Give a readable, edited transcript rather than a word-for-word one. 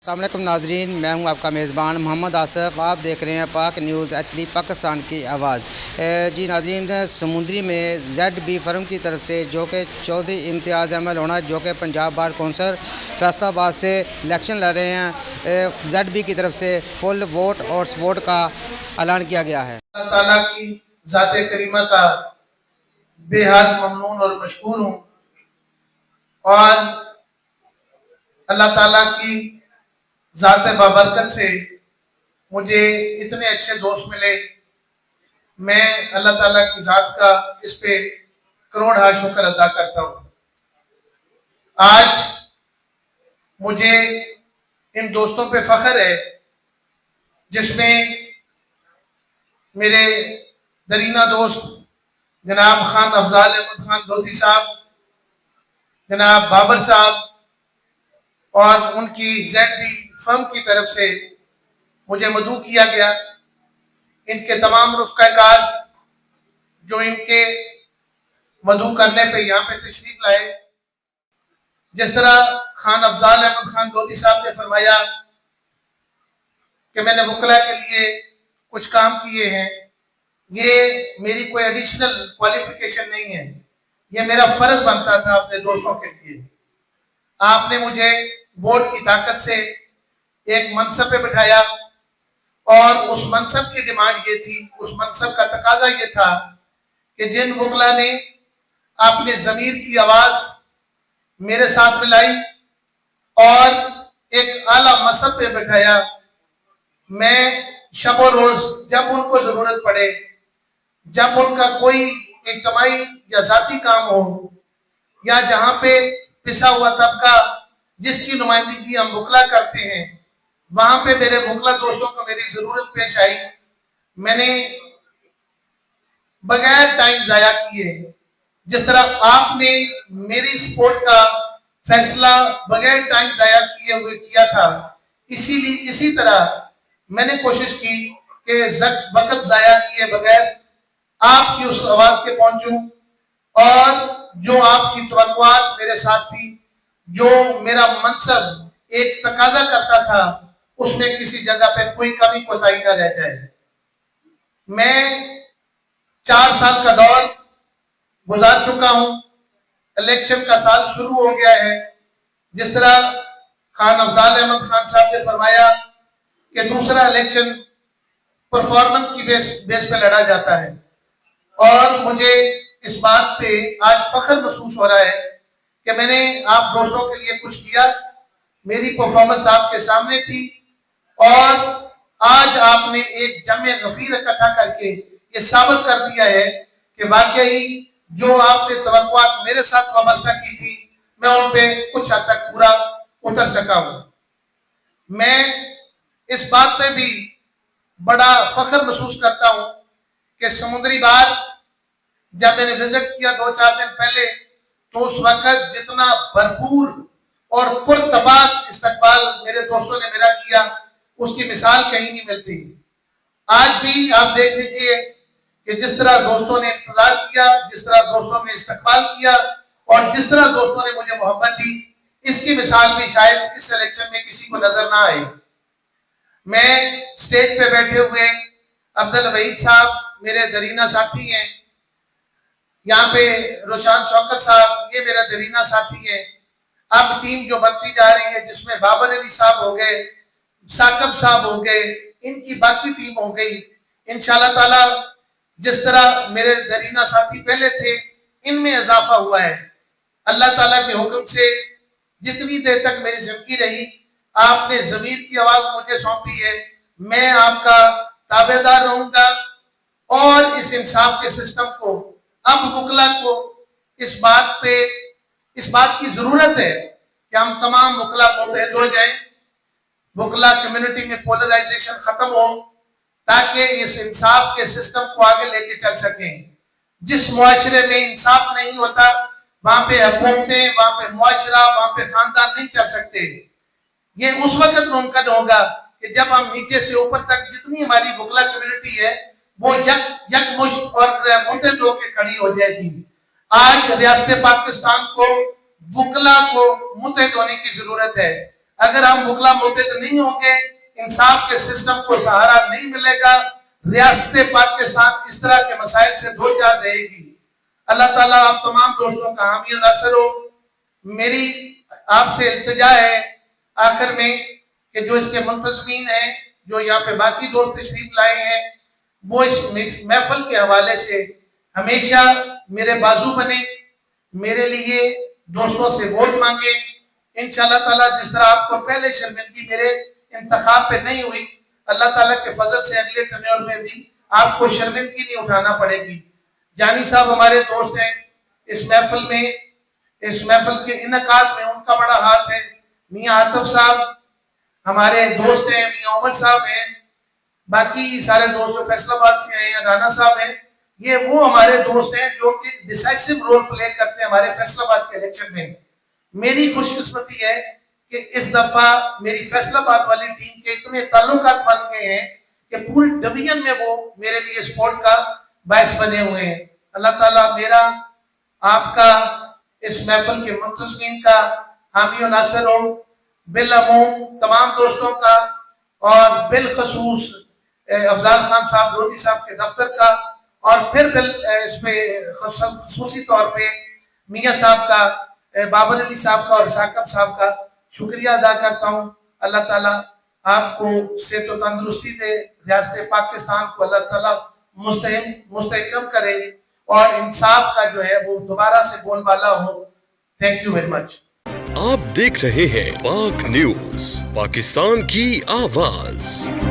अस्सलाम वालेकुम नाजरीन, मैं हूं आपका मेज़बान मोहम्मद आसफ़। आप देख रहे हैं पाक न्यूज़ HD पाकिस्तान की आवाज़। जी नाजरीन, समुंदरी में ZB फर्म की तरफ से जो कि चौधरी इम्तियाज़ अहमद लोना जो कि पंजाब बार कौंसल फैसलाबाद से इलेक्शन लड़ रहे हैं, ZB की तरफ से फुल वोट और सपोर्ट का ऐलान किया गया है। अल्लाह ताला की ज़ाते करीमा का बेहद ममनून और मशकूर हूँ और अल्लाह ताला की ज़ाते बाबरकत से मुझे इतने अच्छे दोस्त मिले। मैं अल्लाह ताला की ज़ात का इस पे करोड़ शुक्र अदा करता हूँ। आज मुझे इन दोस्तों पे फख्र है जिसमें मेरे दरीना दोस्त जनाब खान अफजाल अहमद खान लोधी साहब, जनाब बाबर साहब और उनकी ZB फर्म की तरफ से मुझे मदऊ किया गया। इनके तमाम रुफ़क़ाकार जो इनके मदऊ करने पे यहाँ पे तशरीफ लाए, जिस तरह खान अफजाल अहमद खान लोधी साहब ने फरमाया कि मैंने वकला के लिए कुछ काम किए हैं, ये मेरी कोई एडिशनल क्वालिफिकेशन नहीं है, ये मेरा फर्ज बनता था अपने दोस्तों के लिए। आपने मुझे बोर्ड की ताकत से एक मनसब पे बिठाया और उस मनसब की डिमांड ये थी, उस मनसब का तकाजा ये था कि जिन वकला ने अपने ज़मीर की आवाज़ मेरे साथ मिलाई और एक आला मनसब पे बिठाया, मैं शब और रोज जब उनको ज़रूरत पड़े, जब उनका कोई इज्तिमाई या ज़ाती काम हो या जहाँ पे पिसा हुआ तबका जिसकी नुमाइंदगी हम वकला करते हैं, वहां पे मेरे वकला दोस्तों को मेरी जरूरत पेश आई, मैंने बगैर टाइम जाया किए, जिस तरह आपने मेरी सपोर्ट का फैसला बगैर टाइम जाया किए हुए किया था, इसीलिए इसी तरह मैंने कोशिश की कि वक्त जाया किए बगैर आपकी उस आवाज के पहुंचूं और जो आपकी तवक्कुआत मेरे साथ थी, जो मेरा मनसब एक तकाजा करता था, उसमें किसी जगह पे कोई कमी कोताही न रह जाए। मैं 4 साल का दौर गुजार चुका हूं, इलेक्शन का साल शुरू हो गया है। जिस तरह खान अफजाल अहमद खान साहब ने फरमाया कि दूसरा इलेक्शन परफॉर्मेंस की बेस पे लड़ा जाता है और मुझे इस बात पे आज फख्र महसूस हो रहा है कि मैंने आप दोस्तों के लिए कुछ किया, मेरी परफॉर्मेंस आपके सामने थी और आज आपने एक जमे गफीर इकट्ठा करके ये साबित कर दिया है कि वाकई जो आपने तवक्कुआत मेरे साथ वाबस्ता की थी, मैं उन पे कुछ हद तक पूरा उतर सका हूं। मैं इस बात पे भी बड़ा फख्र महसूस करता हूं कि समुद्री बार जब मैंने विजिट किया 2-4 दिन पहले, तो उस वक्त जितना भरपूर और पुरतबाक इस्तकबाल मेरे दोस्तों ने मेरा किया, उसकी मिसाल कहीं नहीं मिलती। आज भी आप देख लीजिए कि जिस तरह दोस्तों ने इंतजार किया, जिस तरह दोस्तों ने इस्तकबाल किया और जिस तरह दोस्तों ने मुझे मोहब्बत दी, इसकी मिसाल भी शायद इस इलेक्शन में किसी को नजर ना आए। मैं स्टेज पे बैठे हुए अब्दुल वहीद साहब मेरे दरीना साथी हैं, यहाँ पे रोशान शौकत साहब ये मेरा दरीना साथी है। अब टीम जो बनती जा रही है जिसमें बाबर अली साहब हो गए, साकब साहब हो गए, इनकी बाकी टीम हो गई। इंशाल्लाह ताला जिस तरह मेरे दरीना साथी पहले थे, इनमें इजाफा हुआ है। अल्लाह ताला के हुक्म से जितनी देर तक मेरी जिंदगी रही, आपने जमीर की आवाज मुझे सौंपी है, मैं आपका ताबेदार रहूंगा और इस इंसाफ के सिस्टम को, अब वकला को इस बात की जरूरत है कि हम तमाम वकला मुत्तहिद हो जाएं, वकला कम्युनिटी में पोलराइजेशन खत्म हो, ताकि इस इंसाफ के सिस्टम को आगे लेके चल सकें। जिस मुआशरे में इंसाफ नहीं होता, वहां पे हुकूमतें, वहां पे मुआशरा, वहां पे खानदान नहीं चल सकते। ये उस वक्त मुमकिन होगा कि जब हम नीचे से ऊपर तक जितनी हमारी वकला कम्युनिटी है वो यकमुश्त और मुत्तहिद होकर खड़ी हो जाएगी। आज रियासत पाकिस्तान को वकला को मुत्तहिद होने की जरूरत है। अगर हम मुगला मुतहद नहीं होंगे, इंसाफ के सिस्टम को सहारा नहीं मिलेगा, रियासत पाकिस्तान इस तरह के मसाइल से दो चार रहेगी। अल्लाह ताला आप तमाम दोस्तों का हामी नासर हो। मेरी आपसे इल्तिजा है आखिर में कि जो इसके मुंतज़मीन हैं, जो यहाँ पे बाकी दोस्त तशरीफ लाए हैं, वो इस महफिल के हवाले से हमेशा मेरे बाजू बने, मेरे लिए दोस्तों से वोट मांगे। इंशाअल्लाह ताला जिस तरह आपको पहले शर्मिंदगी मेरे इंतखाब पे नहीं हुई, अल्लाह ताला के फजल से अगले टर्न्योर में भी आपको शर्मिंदगी नहीं उठाना पड़ेगी। जानी साहब हमारे दोस्त हैं, इस महफिल के इनकाद में उनका बड़ा हाथ है। मियाँ आतिफ साहब हमारे दोस्त हैं, मियाँ उमर साहब हैं, बाकी सारे दोस्त जो फैसलाबाद से हैं, या राना साहब हैं, ये वो हमारे दोस्त हैं जो कि डिसाइसिव रोल प्ले करते हैं हमारे फैसलाबाद के इलेक्शन में। मेरी खुशकिस्मती है कि इस दफा मेरी फैसलाबाद वाली टीम के इतने ताल्लुकात बन गए हैं कि पूरी डिवीजन में वो मेरे लिए सपोर्ट का बायस बने हुए हैं। अल्लाह ताला मेरा आपका इस महफिल के मुंतज़मीन का हामी नासर हो, बिलअमूम तमाम दोस्तों का, और बिलखसूस अफजाल खान साहब लोधी साहब के दफ्तर का, और फिर इसमें खसूसी तौर पे मियाँ साहब का, बाबर अली साहब का और साकब साहब का शुक्रिया अदा करता हूँ। अल्लाह ताला आपको सेहत व तंदुरुस्ती दे, रियासत पाकिस्तान को अल्लाह ताला मुस्तहकम करे और इंसाफ का जो है वो दोबारा से बोलबाला हो। Thank you very much. आप देख रहे हैं पाक न्यूज, पाकिस्तान की आवाज।